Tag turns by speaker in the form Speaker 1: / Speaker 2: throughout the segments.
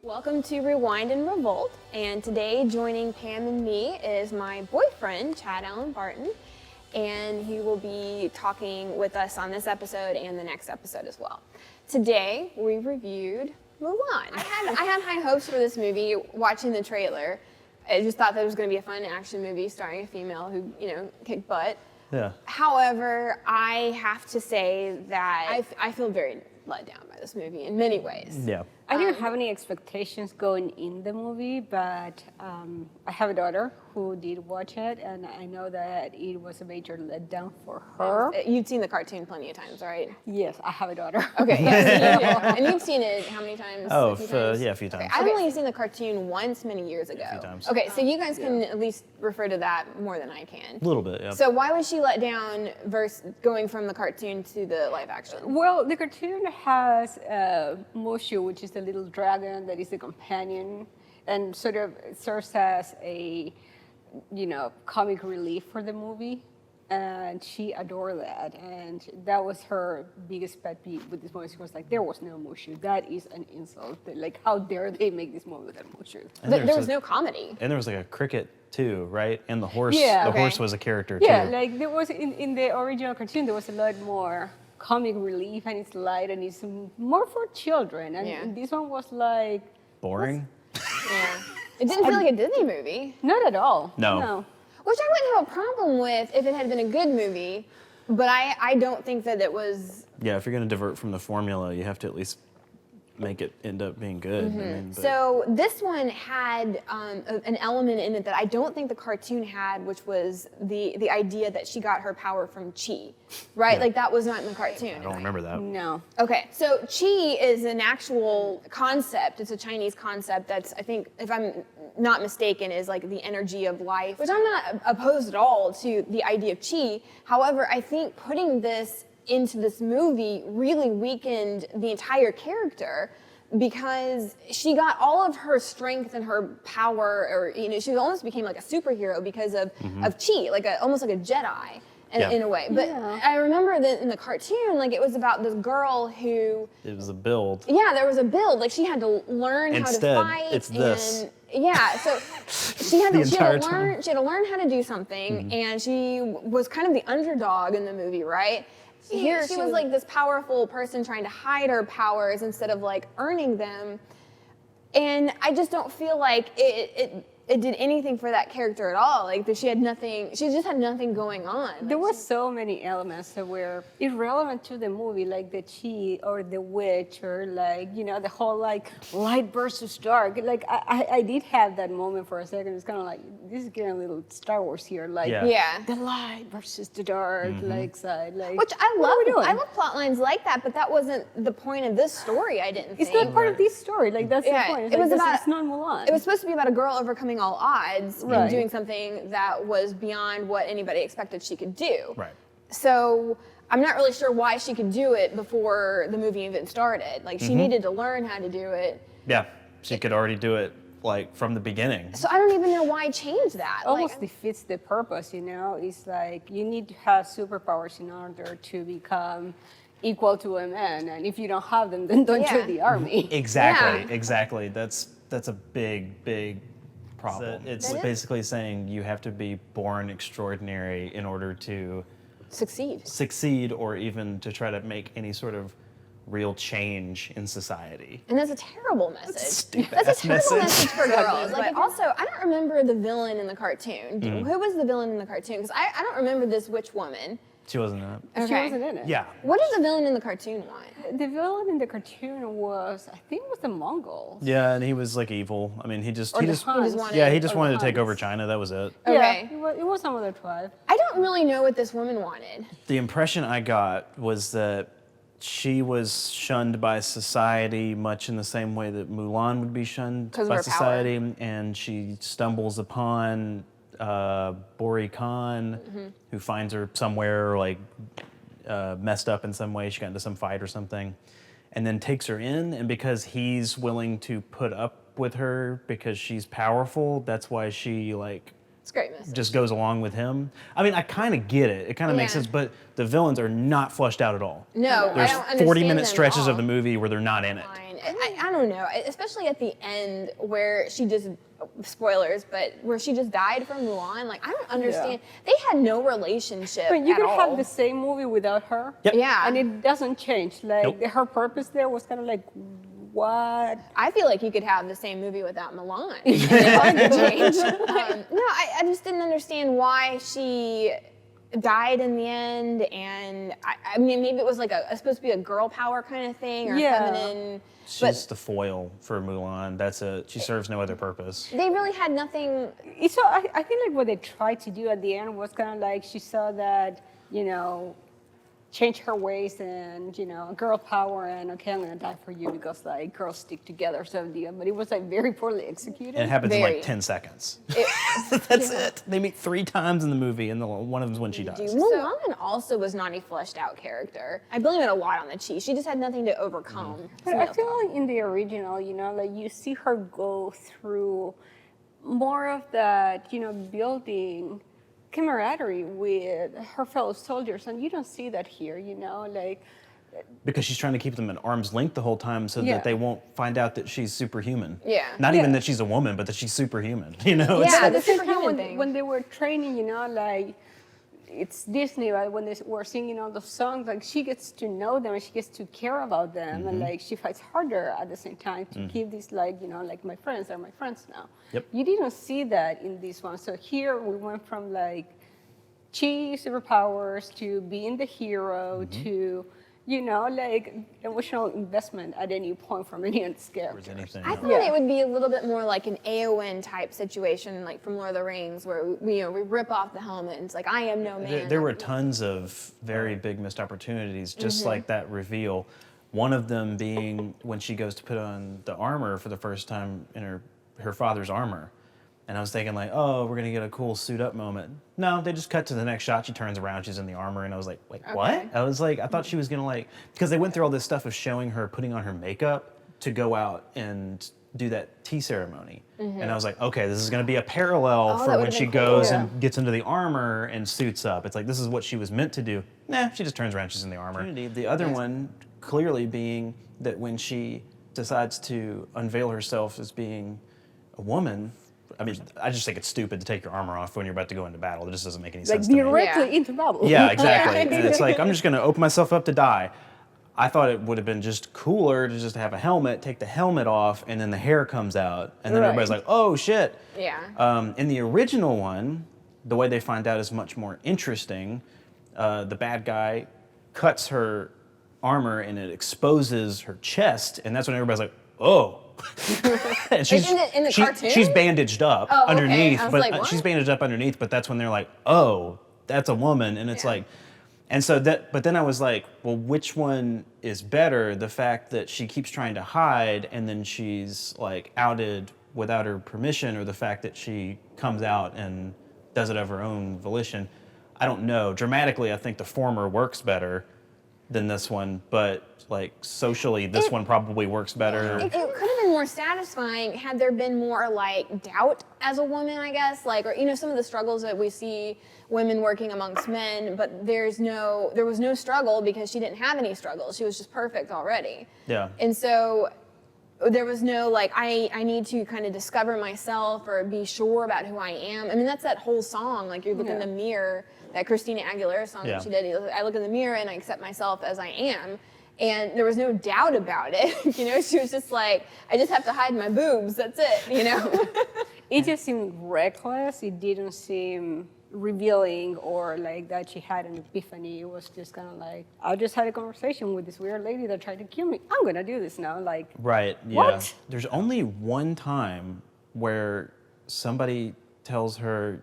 Speaker 1: Welcome to Rewind and Revolt, and today joining Pam and me is my boyfriend, Chad Allen Barton, and he will be talking with us on this episode and the next episode as well. Today, we reviewed Mulan. I had high hopes for this movie watching the trailer. I just thought that it was going to be a fun action movie starring a female who, kicked butt.
Speaker 2: Yeah.
Speaker 1: However, I have to say that I feel very let down by this movie in many ways.
Speaker 2: Yeah.
Speaker 3: I didn't have any expectations going in the movie, but I have a daughter who did watch it, and I know that it was a major letdown for her.
Speaker 1: You've seen the cartoon plenty of times, right?
Speaker 3: Yes, I have a daughter.
Speaker 1: Okay, yes, you do. And you've seen it how many times?
Speaker 2: Oh,
Speaker 1: a few times?
Speaker 2: yeah, a few times.
Speaker 1: Okay. I've only seen the cartoon once many years ago.
Speaker 2: A few times.
Speaker 1: Okay, so you guys can at least refer to that more than I can.
Speaker 2: A little bit, yeah.
Speaker 1: So why was she let down versus going from the cartoon to the live action?
Speaker 3: Well, the cartoon has Mushu, which is the little dragon that is the companion, and sort of serves as a, comic relief for the movie. And she adored that, and that was her biggest pet peeve with this movie. She was like, there was no Mushu. That is an insult. Like, how dare they make this movie without Mushu?
Speaker 1: There was no comedy.
Speaker 2: And there was like a cricket too, right? And the horse.
Speaker 3: Yeah.
Speaker 2: The
Speaker 3: Okay.
Speaker 2: horse was a character
Speaker 3: Yeah,
Speaker 2: too.
Speaker 3: like there was in the original cartoon, there was a lot more comic relief, and it's light, and it's more for children. And this one was like
Speaker 2: Boring.
Speaker 1: Yeah. It didn't feel like a Disney movie.
Speaker 3: not at all.
Speaker 2: No.
Speaker 1: Which I wouldn't have a problem with if it had been a good movie, but I don't think that it was.
Speaker 2: Yeah, if you're going to divert from the formula, you have to at least make it end up being good. I mean, but
Speaker 1: So this one had an element in it that I don't think the cartoon had, which was the idea that she got her power from chi, right?
Speaker 2: Yeah.
Speaker 1: Like that was not in the cartoon.
Speaker 2: I don't remember that.
Speaker 3: No.
Speaker 1: Okay, so chi is an actual concept. It's a Chinese concept that's, I think, if I'm not mistaken, is like the energy of life, which I'm not opposed at all to the idea of chi. However, I think putting this into this movie really weakened the entire character because she got all of her strength and her power, or she almost became like a superhero because of chi, like almost like a Jedi in a way. But I remember that in the cartoon, like it was about this girl who.
Speaker 2: It was a build.
Speaker 1: Yeah, there was a build. Like she had to learn
Speaker 2: Instead,
Speaker 1: how to fight.
Speaker 2: it's this.
Speaker 1: Yeah, so she had
Speaker 2: The
Speaker 1: to
Speaker 2: entire
Speaker 1: learn. She had to learn how to do something, and she was kind of the underdog in the movie, right? Here, she was like this powerful person trying to hide her powers instead of like earning them, and I just don't feel like it did anything for that character at all. Like that she had nothing. She just had nothing going on.
Speaker 3: There were so many elements that were irrelevant to the movie, like the chi or the witch, or like the whole like light versus dark. Like I did have that moment for a second. It's kind of like this is getting a little Star Wars here, like
Speaker 1: Yeah.
Speaker 3: the light versus the dark, like side, like
Speaker 1: Which I
Speaker 3: what are we
Speaker 1: love.
Speaker 3: doing?
Speaker 1: I love plot lines like that, but that wasn't the point of this story. I didn't
Speaker 3: It's
Speaker 1: think.
Speaker 3: not part of this story. Like that's the point. It's
Speaker 1: it was
Speaker 3: like,
Speaker 1: about.
Speaker 3: it's not Mulan.
Speaker 1: It was supposed to be about a girl overcoming all odds and
Speaker 3: Right.
Speaker 1: doing something that was beyond what anybody expected she could do.
Speaker 2: Right.
Speaker 1: So I'm not really sure why she could do it before the movie even started. Like she needed to learn how to do it.
Speaker 2: Yeah. She could already do it like from the beginning.
Speaker 1: So I don't even know why change that.
Speaker 3: almost defeats the purpose, It's like you need to have superpowers in order to become equal to a man, and if you don't have them, then don't join the army.
Speaker 2: Exactly.
Speaker 1: Yeah.
Speaker 2: Exactly. That's a big problem. It's
Speaker 1: That is.
Speaker 2: basically saying you have to be born extraordinary in order to succeed or even to try to make any sort of real change in society.
Speaker 1: And that's a terrible message.
Speaker 2: Stupid-ass
Speaker 1: That's a terrible
Speaker 2: message.
Speaker 1: message for girls. Like also, I don't remember the villain in the cartoon. Who was the villain in the cartoon? Because I don't remember this witch woman.
Speaker 2: She wasn't in it.
Speaker 3: She
Speaker 1: Okay.
Speaker 3: wasn't in it.
Speaker 2: Yeah.
Speaker 1: What did the villain in the cartoon want?
Speaker 3: The villain in the cartoon was, I think, it was the Mongols.
Speaker 2: Yeah, and he was like evil. I mean, he just
Speaker 3: Or the Huns.
Speaker 2: wanted to take
Speaker 3: Huns.
Speaker 2: over China. That was it.
Speaker 1: Okay.
Speaker 3: Yeah, it was some other tribe.
Speaker 1: I don't really know what this woman wanted.
Speaker 2: The impression I got was that she was shunned by society much in the same way that Mulan would be shunned
Speaker 1: 'Cause of
Speaker 2: by
Speaker 1: her
Speaker 2: society, and she stumbles upon Bori Khan, who finds her somewhere like messed up in some way. She got into some fight or something, and then takes her in. And because he's willing to put up with her because she's powerful, that's why she like
Speaker 1: It's a great message.
Speaker 2: just goes along with him. I mean, I kind of get it. It kind of makes
Speaker 1: Yeah.
Speaker 2: sense, but the villains are not fleshed out at all.
Speaker 1: No, I
Speaker 2: There's
Speaker 1: don't understand
Speaker 2: 40-minute
Speaker 1: them at
Speaker 2: stretches
Speaker 1: all.
Speaker 2: of the movie where they're not in it.
Speaker 1: Fine. I don't know, especially at the end where she just, spoilers, but where she just died from Mulan. Like, I don't understand. They had no relationship
Speaker 3: But you
Speaker 1: at
Speaker 3: could
Speaker 1: all.
Speaker 3: have the same movie without her.
Speaker 2: Yep.
Speaker 1: Yeah.
Speaker 3: And it doesn't change. Like
Speaker 2: Nope.
Speaker 3: her purpose there was kind of like, what?
Speaker 1: I feel like you could have the same movie without Mulan. And it wouldn't change. No, I just didn't understand why she died in the end. And I mean, maybe it was like supposed to be a girl power kind of thing, or
Speaker 3: Yeah.
Speaker 1: feminine.
Speaker 2: She's the foil for Mulan. That's it. She serves no other purpose.
Speaker 1: They really had nothing.
Speaker 3: So I think like what they tried to do at the end was kind of like she saw that, change her ways and, girl power and, okay, I'm going to die for you because like girls stick together sort of deal. But it was like very poorly executed.
Speaker 2: And it happens in
Speaker 1: Very.
Speaker 2: like 10 seconds. That's it. They meet 3 times in the movie, and one of them's when she dies.
Speaker 1: Mulan also was not a fleshed out character. I blame it a lot on the Chi. She just had nothing to overcome.
Speaker 3: But I feel like in the original, like you see her go through more of that, building camaraderie with her fellow soldiers, and you don't see that here, like.
Speaker 2: Because she's trying to keep them at arm's length the whole time so
Speaker 3: Yeah.
Speaker 2: that they won't find out that she's superhuman.
Speaker 1: Yeah.
Speaker 2: Not even
Speaker 3: Yeah.
Speaker 2: that she's a woman, but that she's superhuman. It's
Speaker 1: Yeah,
Speaker 2: like-
Speaker 1: the
Speaker 3: Same time
Speaker 1: superhuman thing.
Speaker 3: when they were training, like it's Disney, right? When they were singing all the songs, like she gets to know them and she gets to care about them, and like she fights harder at the same time to keep these like like my friends are my friends now.
Speaker 2: Yep.
Speaker 3: You didn't see that in this one. So here we went from like Chi superpowers to being the hero to like emotional investment at any point from any of these
Speaker 2: Or is
Speaker 3: characters.
Speaker 2: anything
Speaker 1: I
Speaker 2: else.
Speaker 1: thought it would be a little bit more like an Aowen type situation, like from Lord of the Rings, where we rip off the helmet and it's like, I am no man.
Speaker 2: There were tons of very big missed opportunities, just like that reveal. One of them being when she goes to put on the armor for the first time in her father's armor. And I was thinking like, oh, we're gonna get a cool suit up moment. No, they just cut to the next shot. She turns around, she's in the armor, and I was like, wait, what? I was like, I thought she was gonna because they went through all this stuff of showing her putting on her makeup to go out and do that tea ceremony. And I was like, okay, this is gonna be a parallel
Speaker 1: that
Speaker 2: for when
Speaker 1: would've
Speaker 2: she
Speaker 1: been cool.
Speaker 2: goes
Speaker 3: Yeah.
Speaker 2: and gets into the armor and suits up. It's like, this is what she was meant to do. Nah, she just turns around, she's in the armor. The other one clearly being that when she decides to unveil herself as being a woman, I mean, I just think it's stupid to take your armor off when you're about to go into battle. It just doesn't make any
Speaker 3: Like
Speaker 2: sense to me.
Speaker 3: directly
Speaker 1: Yeah.
Speaker 3: into battle.
Speaker 2: Yeah, exactly. And it's like, I'm just going to open myself up to die. I thought it would have been just cooler to just have a helmet, take the helmet off, and then the hair comes out. And then
Speaker 3: Right.
Speaker 2: everybody's like, oh, shit.
Speaker 1: Yeah.
Speaker 2: In the original one, the way they find out is much more interesting. The bad guy cuts her armor and it exposes her chest. And that's when everybody's like, oh. And she's,
Speaker 1: in the cartoon?
Speaker 2: she's bandaged up
Speaker 1: Oh, okay.
Speaker 2: underneath,
Speaker 1: I was
Speaker 2: but
Speaker 1: like, what?
Speaker 2: she's bandaged up underneath. But that's when they're like, "Oh, that's a woman," and it's
Speaker 1: Yeah.
Speaker 2: like, and so that. But then I was like, "Well, which one is better? The fact that she keeps trying to hide and then she's like outed without her permission, or the fact that she comes out and does it of her own volition?" I don't know. Dramatically, I think the former works better than this one, but like socially, this one probably works better.
Speaker 1: It could have been more satisfying had there been more like doubt as a woman, I guess, like, or some of the struggles that we see women working amongst men, but there was no struggle because she didn't have any struggles. She was just perfect already.
Speaker 2: Yeah.
Speaker 1: And so there was no like, I need to kind of discover myself or be sure about who I am. I mean, that's that whole song, like you look in the mirror, that Christina Aguilera song
Speaker 2: Yeah.
Speaker 1: that she did. I look in the mirror and I accept myself as I am. And there was no doubt about it. She was just like, I just have to hide my boobs. That's it,
Speaker 3: It just seemed reckless. It didn't seem revealing or like that she had an epiphany. It was just kind of like, I just had a conversation with this weird lady that tried to kill me. I'm going to do this now. Like,
Speaker 2: Right, yeah.
Speaker 3: What?
Speaker 2: There's only one time where somebody tells her,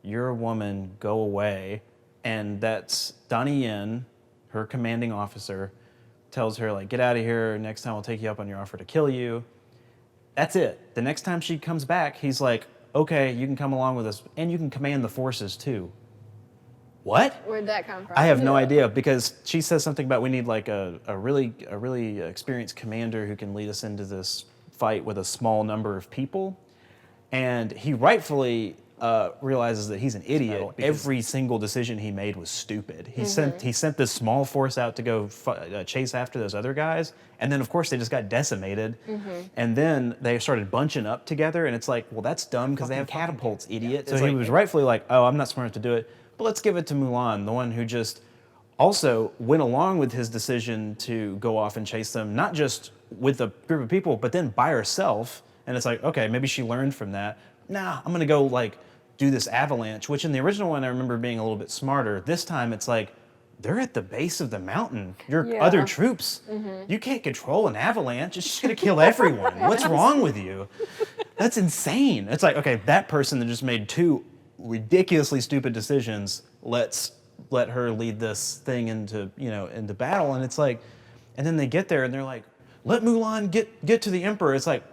Speaker 2: "You're a woman, go away." And that's Donnie Yen, her commanding officer, tells her, like, "Get out of here. Next time I'll take you up on your offer to kill you." That's it. The next time she comes back, he's like, "Okay, you can come along with us, and you can command the forces too." What?
Speaker 1: Where'd that come from?
Speaker 2: I have no idea, because she says something about we need like a really experienced commander who can lead us into this fight with a small number of people. And he rightfully realizes that he's an idiot. Every single decision he made was stupid. He sent this small force out to go chase after those other guys, and then of course they just got decimated. And then they started bunching up together, and it's like, well, that's dumb because they have catapults, idiot. So he was rightfully like, oh, I'm not smart enough to do it, but let's give it to Mulan, the one who just also went along with his decision to go off and chase them, not just with a group of people, but then by herself. And it's like, okay, maybe she learned from that. Nah, I'm gonna go like do this avalanche, which in the original one I remember being a little bit smarter. This time it's like, they're at the base of the mountain. Your other troops, you can't control an avalanche. It's just gonna kill everyone. What's wrong with you? That's insane. It's like, okay, that person that just made 2 ridiculously stupid decisions, let's let her lead this thing into, into battle. And it's like, and then they get there and they're like, let Mulan get to the Emperor. It's like,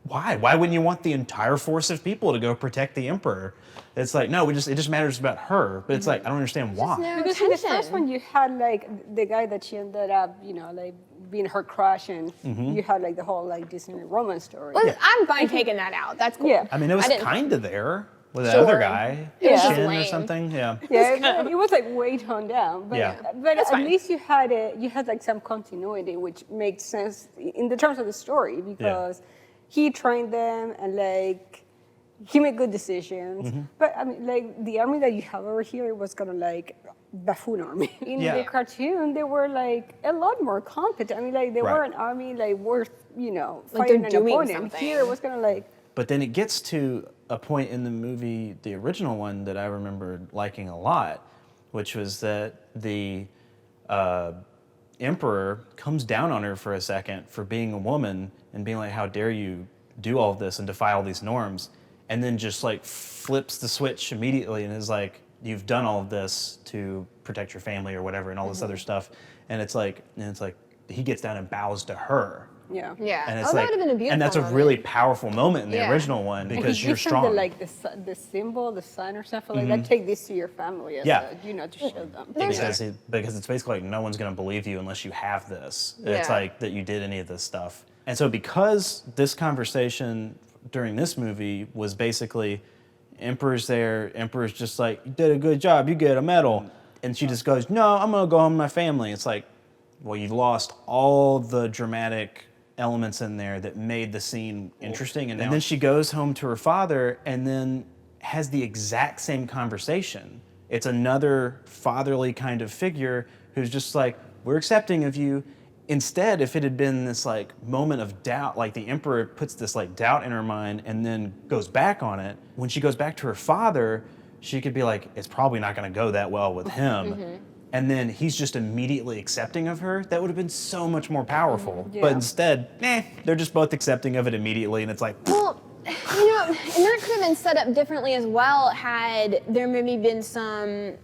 Speaker 2: why? Why wouldn't you want the entire force of people to go protect the Emperor? It's like, no, it just matters about her. But it's like, I don't understand why.
Speaker 3: Because in the first one, you had like the guy that she ended up, like being her crush, and you had like the whole like Disney romance story.
Speaker 1: Well, I'm fine taking that out. That's cool.
Speaker 3: Yeah.
Speaker 2: I mean, it was kind of there with that
Speaker 1: Sure.
Speaker 2: other guy,
Speaker 1: It was just
Speaker 2: Shin or
Speaker 1: lame.
Speaker 2: something. Yeah.
Speaker 3: Yeah, it was like way toned down. But,
Speaker 2: Yeah.
Speaker 3: but at
Speaker 1: fine.
Speaker 3: least you had like some continuity, which makes sense in the terms of the story, because he trained them and like he made good decisions. But I mean, like the army that you have over here was kind of like buffoon army. In
Speaker 2: Yeah.
Speaker 3: the cartoon, they were like a lot more competent. I mean, like they
Speaker 2: Right.
Speaker 3: were an army like worth,
Speaker 1: Like
Speaker 3: fighting
Speaker 1: they're
Speaker 3: an
Speaker 1: doing
Speaker 3: opponent.
Speaker 1: something.
Speaker 3: Here it was kind of like.
Speaker 2: But then it gets to a point in the movie, the original one, that I remember liking a lot, which was that the Emperor comes down on her for a second for being a woman and being like, how dare you do all of this and defy all these norms, and then just like flips the switch immediately and is like, you've done all of this to protect your family or whatever and all this other stuff. And it's like he gets down and bows to her.
Speaker 3: Yeah.
Speaker 1: Yeah.
Speaker 2: And it's
Speaker 1: that
Speaker 2: like,
Speaker 1: would have been a beautiful
Speaker 2: and that's a
Speaker 1: moment.
Speaker 2: really powerful moment in the
Speaker 1: Yeah.
Speaker 2: original one because
Speaker 3: He
Speaker 2: you're
Speaker 3: gives them
Speaker 2: strong.
Speaker 3: the symbol, the sign or something like that. Take this to your family, as
Speaker 2: Yeah.
Speaker 3: to show them.
Speaker 2: Because it's basically like no one's going to believe you unless you have this. It's
Speaker 1: Yeah.
Speaker 2: like that you did any of this stuff. And so because this conversation during this movie was basically Emperor's there, Emperor's just like, you did a good job, you get a medal. And she just goes, no, I'm going to go home to my family. It's like, well, you've lost all the dramatic elements in there that made the scene interesting. And then she goes home to her father and then has the exact same conversation. It's another fatherly kind of figure who's just like, we're accepting of you. Instead, if it had been this like moment of doubt, like the Emperor puts this like doubt in her mind and then goes back on it, when she goes back to her father, she could be like, it's probably not going to go that well with him. And then he's just immediately accepting of her. That would have been so much more powerful.
Speaker 3: Yeah.
Speaker 2: But instead, they're just both accepting of it immediately, and it's like,
Speaker 1: Well, and that could have been set up differently as well had there maybe been some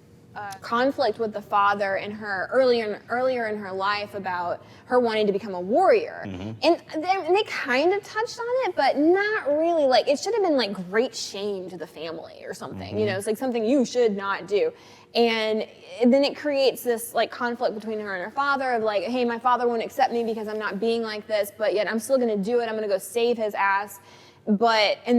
Speaker 1: conflict with the father and her earlier in her life about her wanting to become a warrior. And they kind of touched on it, but not really. Like, it should have been like great shame to the family or something. It's like something you should not do. And then it creates this like conflict between her and her father of like, hey, my father won't accept me because I'm not being like this, but yet I'm still gonna do it. I'm gonna go save his ass. And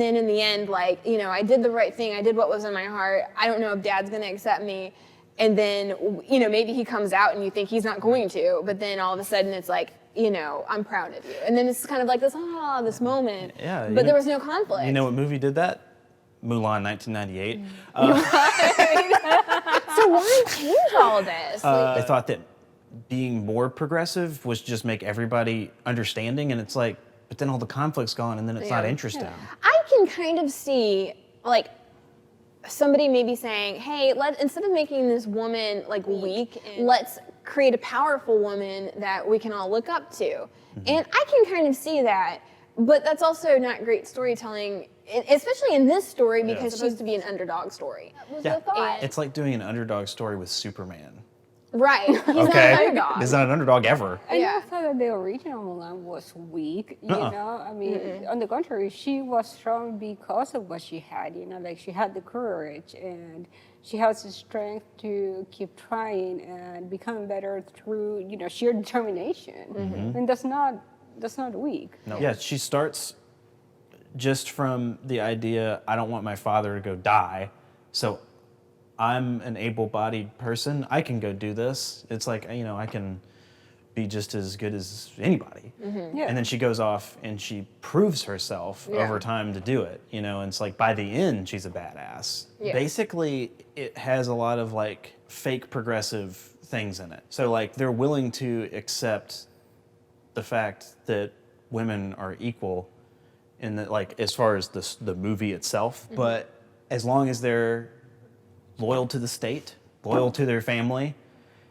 Speaker 1: then in the end, like, I did the right thing. I did what was in my heart. I don't know if dad's gonna accept me. And then, maybe he comes out and you think he's not going to, but then all of a sudden it's like, I'm proud of you. And then it's kind of like this moment.
Speaker 2: Yeah,
Speaker 1: But there was no conflict.
Speaker 2: you know what movie did that? Mulan, 1998.
Speaker 1: So why change all this?
Speaker 2: They thought that being more progressive was just make everybody understanding, and it's like, but then all the conflict's gone, and then it's not interesting.
Speaker 1: I can kind of see, like, somebody maybe saying, hey, instead of making this woman like weak, let's create a powerful woman that we can all look up to. And I can kind of see that, but that's also not great storytelling, especially in this story because it's supposed to be an underdog story. That was the thought.
Speaker 2: It's like doing an underdog story with Superman.
Speaker 1: Right. He's not an
Speaker 2: Okay,
Speaker 1: underdog.
Speaker 2: he's not an underdog ever.
Speaker 3: I
Speaker 1: Yeah.
Speaker 3: never thought that the original Mulan was weak, I mean, on the contrary, she was strong because of what she had, like she had the courage and she has the strength to keep trying and become better through, sheer determination. And that's not weak.
Speaker 2: No. Yeah, she starts just from the idea, I don't want my father to go die, so I'm an able-bodied person. I can go do this. It's like, I can be just as good as anybody.
Speaker 3: Yeah.
Speaker 2: And then she goes off and she proves herself over time to do it, and it's like by the end, she's a badass.
Speaker 1: Yeah.
Speaker 2: Basically, it has a lot of like fake progressive things in it. So like they're willing to accept the fact that women are equal in that, like, as far as the movie itself, but as long as they're loyal to the state, loyal to their family,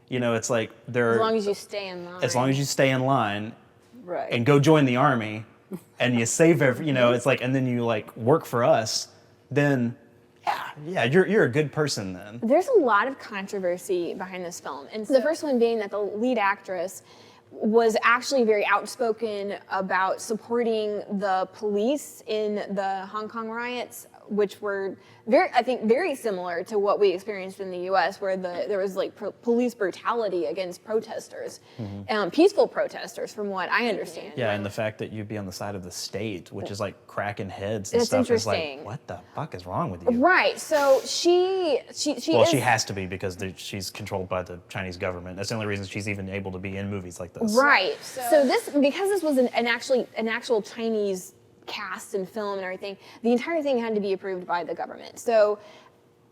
Speaker 2: it's like they're...
Speaker 1: As long as you stay in line.
Speaker 2: As long as you stay in line
Speaker 3: Right.
Speaker 2: and go join the army and you save it's like, and then you like work for us, then yeah, you're a good person then.
Speaker 1: There's a lot of controversy behind this film. And the first one being that the lead actress was actually very outspoken about supporting the police in the Hong Kong riots, which were very similar to what we experienced in the U.S., where there was like police brutality against protesters, peaceful protesters, from what I understand.
Speaker 2: Yeah, and the fact that you'd be on the side of the state, which is like cracking heads and
Speaker 1: That's
Speaker 2: stuff, is
Speaker 1: interesting.
Speaker 2: like, what the fuck is wrong with you?
Speaker 1: Right. So she
Speaker 2: has to be, because she's controlled by the Chinese government. That's the only reason she's even able to be in movies like this.
Speaker 1: Right. So because this was an actual Chinese cast and film and everything, the entire thing had to be approved by the government. So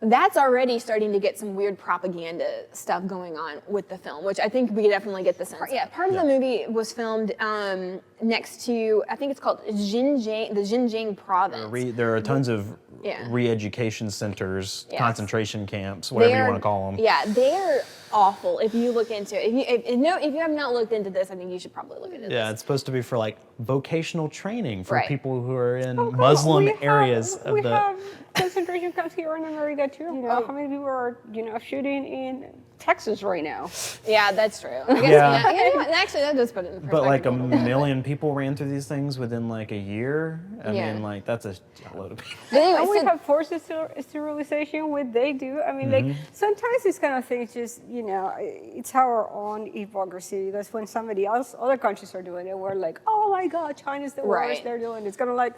Speaker 1: that's already starting to get some weird propaganda stuff going on with the film, which I think we definitely get the sense. Part of the movie was filmed next to, I think it's called the Xinjiang province.
Speaker 2: There are tons of re-education centers,
Speaker 1: Yes.
Speaker 2: concentration camps, whatever you want to call them.
Speaker 1: Yeah, they're awful if you look into it. If you have not looked into this, I think you should probably look into this.
Speaker 2: Yeah, it's supposed to be for like vocational training for
Speaker 1: Right.
Speaker 2: people who are in
Speaker 3: Oh, come on,
Speaker 2: Muslim areas of
Speaker 3: we
Speaker 2: the...
Speaker 3: have concentration camps here in America too. How many people are, shooting in Texas right now?
Speaker 1: Yeah, that's true. I guess,
Speaker 2: Yeah.
Speaker 1: actually, that does put it in perspective.
Speaker 2: But like a
Speaker 1: a little bit.
Speaker 2: million people ran through these things within like a year. I
Speaker 1: Yeah.
Speaker 2: mean, like that's a load of people.
Speaker 1: But anyway,
Speaker 3: And we
Speaker 1: so-
Speaker 3: have forced sterilization, what they do. I mean, like, sometimes these kind of things just, it's our own hypocrisy. That's when other countries are doing it, we're like, oh my God, China's the worst,
Speaker 1: Right.
Speaker 3: they're doing it. It's kind of like,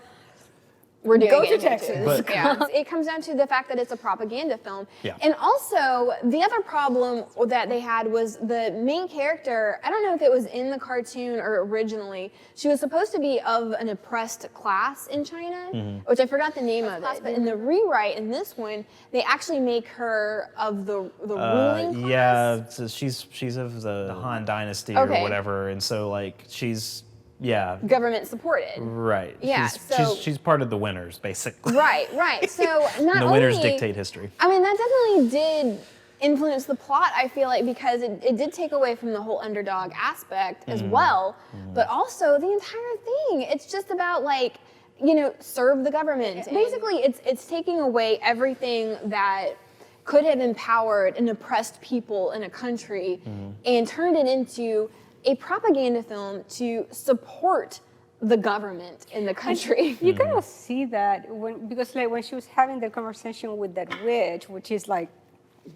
Speaker 1: We're doing
Speaker 3: Go
Speaker 1: it
Speaker 3: to
Speaker 1: in here,
Speaker 3: Texas.
Speaker 1: too.
Speaker 2: But-
Speaker 1: Yeah, it comes down to the fact that it's a propaganda film.
Speaker 2: Yeah.
Speaker 1: And also, the other problem that they had was the main character, I don't know if it was in the cartoon or originally, she was supposed to be of an oppressed class in China, which I forgot the name of it. But in the rewrite, in this one, they actually make her of the ruling class.
Speaker 2: Yeah, so she's of the Han Dynasty
Speaker 1: Okay.
Speaker 2: or whatever, and so like she's
Speaker 1: Government supported.
Speaker 2: right.
Speaker 1: Yeah, so-
Speaker 2: she's part of the winners basically.
Speaker 1: Right. So not
Speaker 2: And the
Speaker 1: only...
Speaker 2: winners dictate history.
Speaker 1: I mean, that definitely did influence the plot, I feel like, because it did take away from the whole underdog aspect as well, but also the entire thing, it's just about like, serve the government. Basically, it's taking away everything that could have empowered and oppressed people in a country and turned it into a propaganda film to support the government in the country.
Speaker 3: you kind of see that because like when she was having the conversation with that witch, which is like,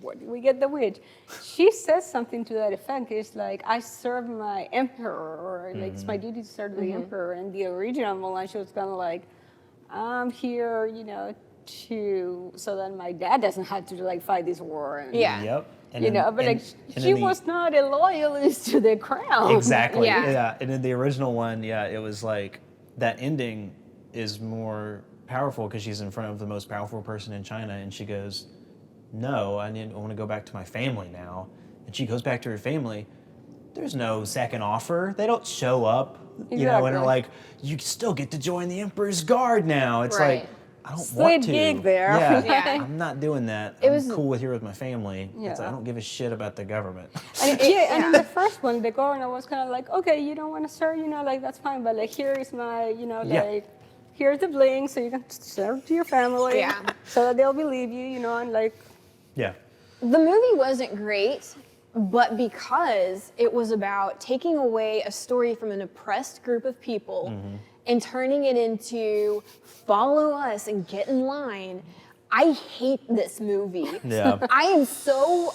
Speaker 3: where do we get the witch? She says something to that effect. It's like, I serve my emperor, or like it's my duty to serve the emperor. And the original Mulan, she was kind of like, I'm here, so that my dad doesn't have to like fight this war. And,
Speaker 1: Yeah.
Speaker 2: Yep. And
Speaker 3: but like
Speaker 2: and
Speaker 3: she
Speaker 2: in the-
Speaker 3: was not a loyalist to the crown.
Speaker 2: Exactly.
Speaker 1: Yeah.
Speaker 2: Yeah. And in the original one, it was like that ending is more powerful because she's in front of the most powerful person in China, and she goes, "No, I want to go back to my family now." And she goes back to her family. There's no second offer. They don't show up, and are
Speaker 3: Exactly.
Speaker 2: like, "You still get to join the Emperor's Guard now." It's
Speaker 1: Right.
Speaker 2: like, I don't
Speaker 3: Sweet
Speaker 2: want to.
Speaker 3: gig there.
Speaker 2: Yeah,
Speaker 1: Yeah.
Speaker 2: I'm not doing that.
Speaker 1: It
Speaker 2: I'm
Speaker 1: was-
Speaker 2: cool with here with my family. It's,
Speaker 3: Yeah.
Speaker 2: I don't give a shit about the government.
Speaker 3: And and in the first one, the governor was kind of like, okay, you don't want to serve, like that's fine, but like here is my, like here's the bling, so you can serve to your family,
Speaker 1: Yeah.
Speaker 3: so that they'll believe you, and like.
Speaker 2: Yeah.
Speaker 1: The movie wasn't great, but because it was about taking away a story from an oppressed group of people and turning it into follow us and get in line, I hate this movie.
Speaker 2: Yeah.
Speaker 1: I am so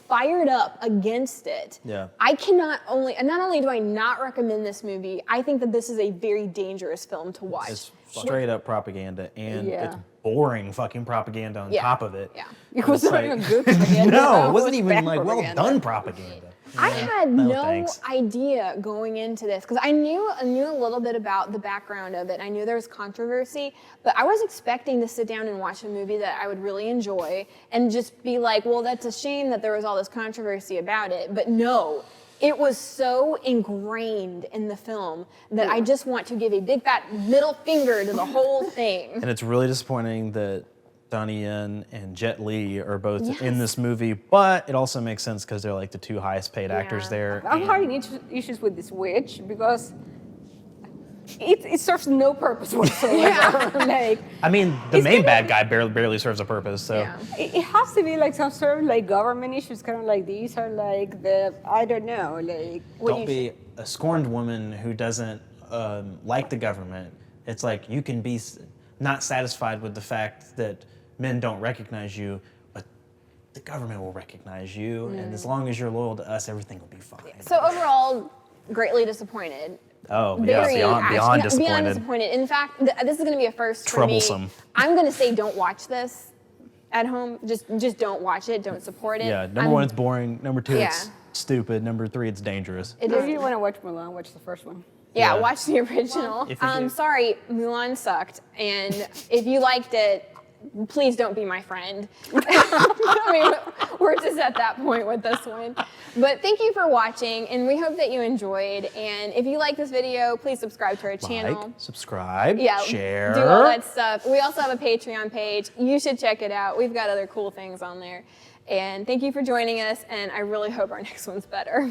Speaker 1: fired up against it.
Speaker 2: Yeah.
Speaker 1: I not only do I not recommend this movie, I think that this is a very dangerous film to watch.
Speaker 2: straight up propaganda, and
Speaker 3: Yeah.
Speaker 2: it's boring fucking propaganda on
Speaker 1: Yeah.
Speaker 2: top of it.
Speaker 1: Yeah.
Speaker 3: It was
Speaker 2: It's
Speaker 3: not
Speaker 2: like-
Speaker 3: even good propaganda.
Speaker 2: No, it wasn't
Speaker 3: was
Speaker 2: even
Speaker 3: bad
Speaker 2: like well
Speaker 3: propaganda.
Speaker 2: done propaganda.
Speaker 1: I had
Speaker 2: No,
Speaker 1: no
Speaker 2: thanks.
Speaker 1: idea going into this because I knew a little bit about the background of it. I knew there was controversy, but I was expecting to sit down and watch a movie that I would really enjoy and just be like, well, that's a shame that there was all this controversy about it. But no, it was so ingrained in the film that I just want to give a big fat middle finger to the whole thing.
Speaker 2: And it's really disappointing that Donnie Yen and Jet Li are both in
Speaker 1: Yes.
Speaker 2: this movie, but it also makes sense because they're like the two highest paid actors
Speaker 1: Yeah.
Speaker 2: there.
Speaker 3: I'm having issues with this witch because it serves no purpose whatsoever. Like,
Speaker 2: I mean, the
Speaker 3: It's
Speaker 2: main
Speaker 3: kinda-
Speaker 2: bad guy barely serves a purpose. So
Speaker 1: Yeah.
Speaker 3: it has to be like some sort of like government issues, kind of like these are like the, I don't know, like. what
Speaker 2: don't
Speaker 3: you
Speaker 2: be a scorned woman who doesn't like the government. It's like you can be not satisfied with the fact that men don't recognize you, but the government will recognize you, and as long as you're loyal to us, everything will be fine.
Speaker 1: So overall, greatly disappointed.
Speaker 2: Oh yeah,
Speaker 1: Very
Speaker 2: beyond
Speaker 1: Beyond
Speaker 2: disappointed.
Speaker 1: disappointed. In fact, this is going to be a first for me.
Speaker 2: Troublesome.
Speaker 1: I'm going to say don't watch this at home. Just don't watch it. Don't support it.
Speaker 2: Yeah, number one, it's boring. Number two, it's
Speaker 1: Yeah.
Speaker 2: stupid. Number three, it's dangerous.
Speaker 1: It
Speaker 3: If
Speaker 1: is.
Speaker 3: you want to watch Mulan, watch the first one.
Speaker 1: Yeah,
Speaker 2: Yeah.
Speaker 1: watch the original.
Speaker 2: If you do-
Speaker 1: Sorry, Mulan sucked. And if you liked it, please don't be my friend. I mean, we're just at that point with this one. But thank you for watching, and we hope that you enjoyed. And if you like this video, please subscribe to our channel.
Speaker 2: Like, subscribe,
Speaker 1: Yeah,
Speaker 2: share.
Speaker 1: do all that stuff. We also have a Patreon page. You should check it out. We've got other cool things on there. And thank you for joining us, and I really hope our next one's better.